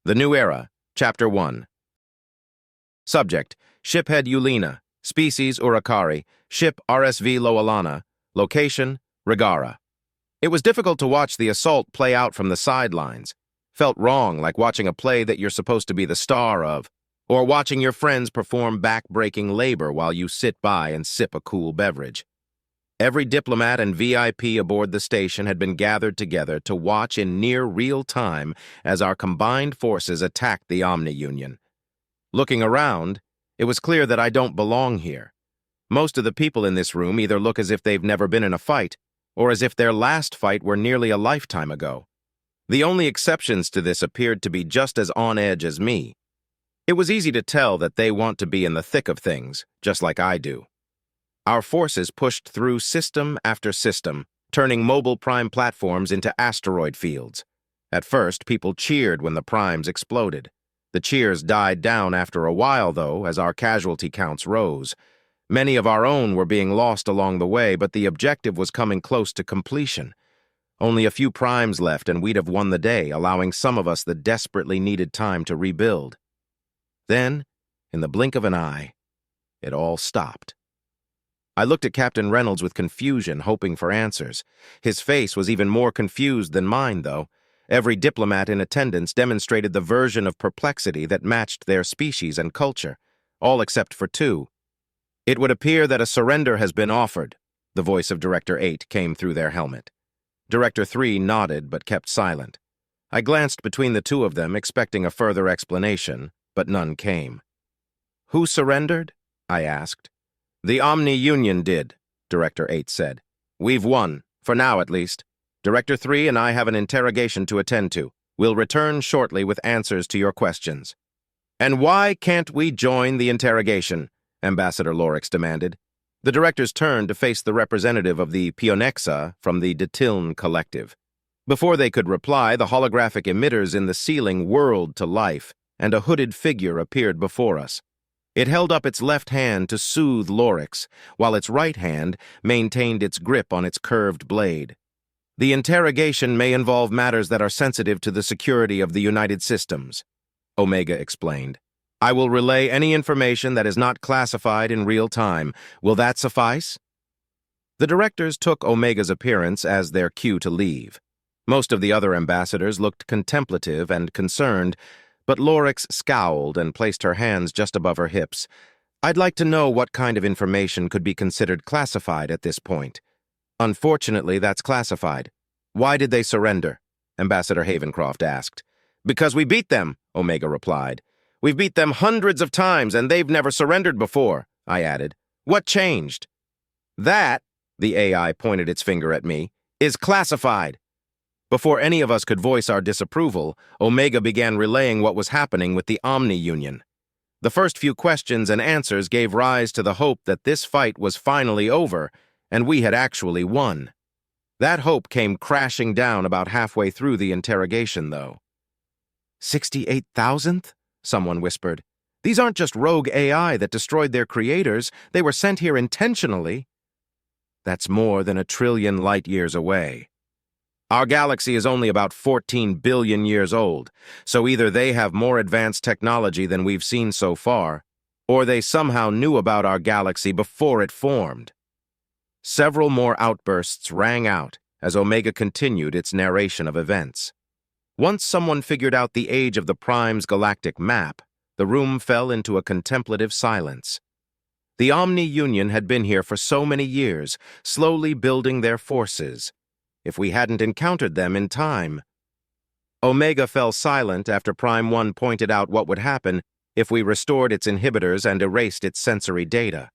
The New Era, Chapter 1. Subject: Shiphead Eulina. Species: Urukari. Ship: RSV Loalana. Location: Rigara. It was difficult to watch the assault play out from the sidelines. Felt wrong, like watching a play that you're supposed to be the star of, or watching your friends perform back-breaking labor while you sit by and sip a cool beverage. Every diplomat and VIP aboard the station had been gathered together to watch in near real time as our combined forces attacked the Omni-Union. Looking around, it was clear that I don't belong here. Most of the people in this room either look as if they've never been in a fight, or as if their last fight were nearly a lifetime ago. The only exceptions to this appeared to be just as on edge as me. It was easy to tell that they want to be in the thick of things, just like I do. Our forces pushed through system after system, turning mobile prime platforms into asteroid fields. At first, people cheered when the primes exploded. The cheers died down after a while, though, as our casualty counts rose. Many of our own were being lost along the way, but the objective was coming close to completion. Only a few primes left, and we'd have won the day, allowing some of us the desperately needed time to rebuild. Then, in the blink of an eye, it all stopped. I looked at Captain Reynolds with confusion, hoping for answers. His face was even more confused than mine, though. Every diplomat in attendance demonstrated the version of perplexity that matched their species and culture, all except for two. "It would appear that a surrender has been offered," the voice of Director 8 came through their helmet. Director 3 nodded but kept silent. I glanced between the two of them, expecting a further explanation, but none came. "Who surrendered?" I asked. "The Omni-Union did," Director 8 said. "We've won, for now at least. Director 3 and I have an interrogation to attend to. We'll return shortly with answers to your questions." "And why can't we join the interrogation?" Ambassador Lorix demanded. The directors turned to face the representative of the Pionexa from the Detiln Collective. Before they could reply, the holographic emitters in the ceiling whirled to life, and a hooded figure appeared before us. It held up its left hand to soothe Lorix, while its right hand maintained its grip on its curved blade. "The interrogation may involve matters that are sensitive to the security of the United Systems," Omega explained. "I will relay any information that is not classified in real time. Will that suffice?" The directors took Omega's appearance as their cue to leave. Most of the other ambassadors looked contemplative and concerned, but Lorix scowled and placed her hands just above her hips. "I'd like to know what kind of information could be considered classified at this point. Unfortunately, that's classified." "Why did they surrender?" Ambassador Havencroft asked. "Because we beat them," Omega replied. "We've beat them hundreds of times, and they've never surrendered before," I added. "What changed?" "That," the AI pointed its finger at me, "is classified." Before any of us could voice our disapproval, Omega began relaying what was happening with the Omni-Union. The first few questions and answers gave rise to the hope that this fight was finally over, and we had actually won. That hope came crashing down about halfway through the interrogation, though. 68,000th? Someone whispered. "These aren't just rogue AI that destroyed their creators. They were sent here intentionally." "That's more than 1,000,000,000,000 light-years away. Our galaxy is only about 14 billion years old, so either they have more advanced technology than we've seen so far, or they somehow knew about our galaxy before it formed." Several more outbursts rang out as Omega continued its narration of events. Once someone figured out the age of the Prime's galactic map, the room fell into a contemplative silence. The Omni-Union had been here for so many years, slowly building their forces. If we hadn't encountered them in time. Omega fell silent after Prime 1 pointed out what would happen if we restored its inhibitors and erased its sensory data.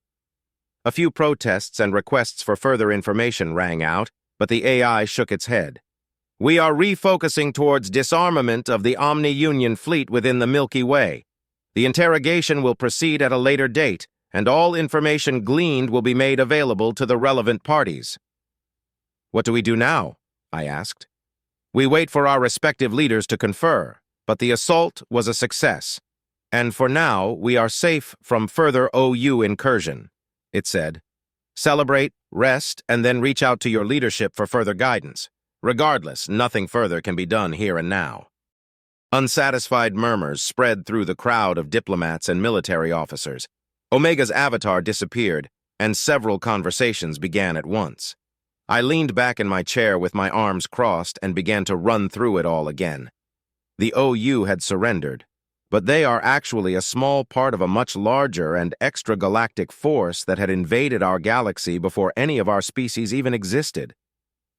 A few protests and requests for further information rang out, but the AI shook its head. "We are refocusing towards disarmament of the Omni-Union fleet within the Milky Way. The interrogation will proceed at a later date, and all information gleaned will be made available to the relevant parties." "What do we do now?" I asked. "We wait for our respective leaders to confer, but the assault was a success. And for now, we are safe from further OU incursion," it said. "Celebrate, rest, and then reach out to your leadership for further guidance. Regardless, nothing further can be done here and now." Unsatisfied murmurs spread through the crowd of diplomats and military officers. Omega's avatar disappeared, and several conversations began at once. I leaned back in my chair with my arms crossed and began to run through it all again. The OU had surrendered, but they are actually a small part of a much larger and extragalactic force that had invaded our galaxy before any of our species even existed.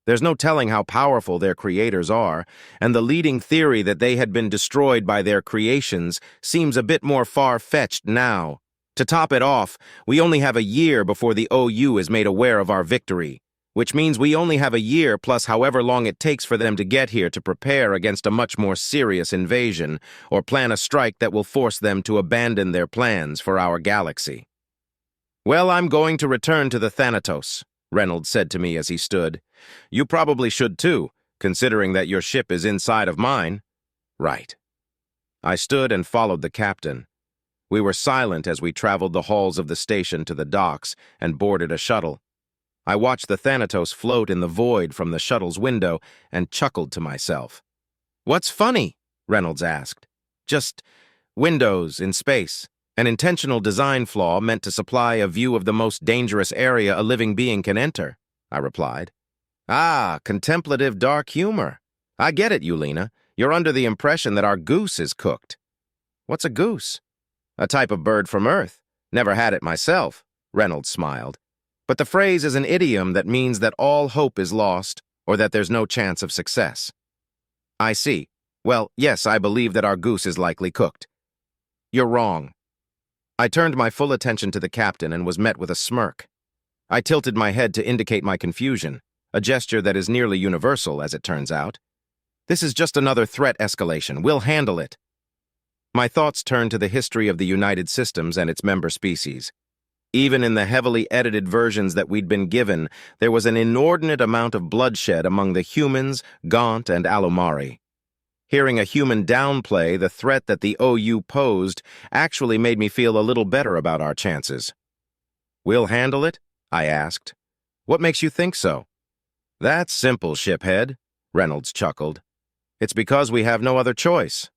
There's no telling how powerful their creators are, and the leading theory that they had been destroyed by their creations seems a bit more far-fetched now. To top it off, we only have a year before the OU is made aware of our victory, which means we only have a year plus however long it takes for them to get here to prepare against a much more serious invasion or plan a strike that will force them to abandon their plans for our galaxy. "Well, I'm going to return to the Thanatos," Reynolds said to me as he stood. "You probably should too, considering that your ship is inside of mine." "Right." I stood and followed the captain. We were silent as we traveled the halls of the station to the docks and boarded a shuttle. I watched the Thanatos float in the void from the shuttle's window and chuckled to myself. "What's funny?" Reynolds asked. "Just windows in space. An intentional design flaw meant to supply a view of the most dangerous area a living being can enter," I replied. "Ah, contemplative dark humor. I get it, Eulena. You're under the impression that our goose is cooked." "What's a goose?" "A type of bird from Earth. Never had it myself," Reynolds smiled. "But the phrase is an idiom that means that all hope is lost or that there's no chance of success." "I see. Well, yes, I believe that our goose is likely cooked." "You're wrong." I turned my full attention to the captain and was met with a smirk. I tilted my head to indicate my confusion, a gesture that is nearly universal, as it turns out. "This is just another threat escalation. We'll handle it." My thoughts turned to the history of the United Systems and its member species. Even in the heavily edited versions that we'd been given, there was an inordinate amount of bloodshed among the humans, Gaunt, and Alumari. Hearing a human downplay the threat that the OU posed actually made me feel a little better about our chances. "We'll handle it?" I asked. "What makes you think so?" "That's simple, shiphead," Reynolds chuckled. "It's because we have no other choice.